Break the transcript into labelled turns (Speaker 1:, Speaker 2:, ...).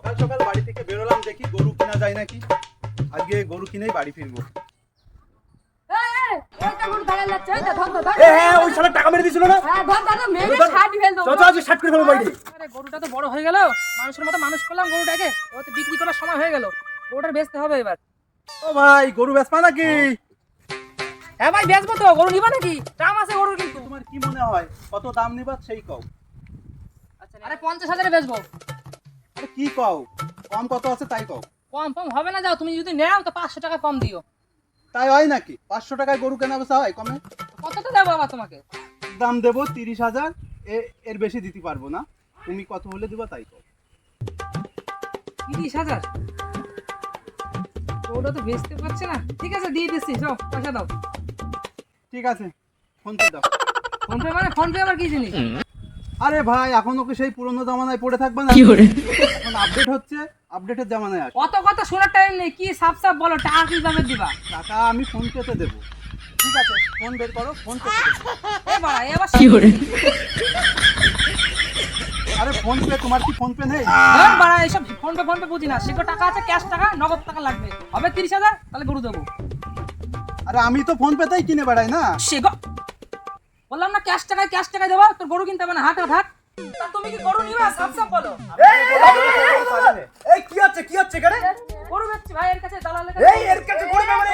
Speaker 1: সকাল সকাল বাড়ি থেকে বেরোলাম, দেখি গরু কিনা যায় নাকি। আজকে গরু কিনেই বাড়ি ফিরবো।
Speaker 2: ওই শালা টাকা মেরে দিছিল না। ষাট করে ফেলো বাইরে।
Speaker 3: আরে গরুটা তো বড় হয়ে গেল, মানুষের মতো মানুষ করলাম গরুটাকে, ও তো বিক্রি করার সময় হয়ে গেল, গরুটা বেচতে হবে এবার।
Speaker 1: ও ভাই, গরু বেচবা নাকি?
Speaker 3: হ্যাঁ ভাই বেচবো তো, গরু নিবা নাকি? দাম আছে গরুর কিন্তু।
Speaker 1: তোমার কি মনে হয় কত দাম নিবা সেই কও।
Speaker 3: আরে 50,000-এ বেচবো।
Speaker 1: আরে কি কও, কম কত আছে তাই কও।
Speaker 3: কম কম হবে না, যাও তুমি যদি নাও তো 500 টাকা কম দিও।
Speaker 1: তাই হয় নাকি? 500 টাকায় গরু কেনা বেচা হয় কমে?
Speaker 3: কতটা দেবো আবার তোমাকে?
Speaker 1: দাম দেবো 30,000, এর বেশি দিতে পারবো না। তুমি কত হলে দিবা তাই কও।
Speaker 3: 30,000? গরুটা তো বেচতে পারছে না। ঠিক আছে দিয়ে দিচ্ছি, যাও পয়সা দাও।
Speaker 1: ঠিক আছে, ফোন পে দাও।
Speaker 3: ফোন পে মানে? ফোন পে আবার কি জিনিস?
Speaker 1: আরে ভাই, এখনো কি সেই পুরনো জামানায় পড়ে থাকবে না? এখন আপডেট হচ্ছে, আপডেটের জামানায় আছে।
Speaker 3: অত কথা শোনার টাইম নেই, কি সাপ সাপ বলো, টাকা কি দামে দিবা?
Speaker 1: টাকা আমি ফোন পেতে দেবো। ঠিক আছে, ফোন বের করো, ফোন পেতে দেবো।
Speaker 3: এ বাড়া, এ আবার কি করে?
Speaker 1: আরে ফোন পে, তোমার কি ফোন পে নেই?
Speaker 3: হ্যাঁ বাড়া, এইসব ফোন পে বুঝি না। সেগো টাকা আছে, ক্যাশ টাকা, নগদ টাকা লাগবে। হবে 30,000, তাহলে গরু দেবো।
Speaker 1: আরে আমি তো ফোন পেতেই কিনে বেড়াই না।
Speaker 3: সেগো বললাম না, ক্যাশ টাকায় দেবো। তোর গরু কিনতে হবে না, হাট হাট। তা তুমি কি গরু নিবা? সাপ সাপ বলো।
Speaker 2: এই কি হচ্ছে কি হচ্ছে এখানে?
Speaker 3: গরু বেচছি ভাই, এর কাছে দালালের
Speaker 2: এই এর কাছে গরু মানে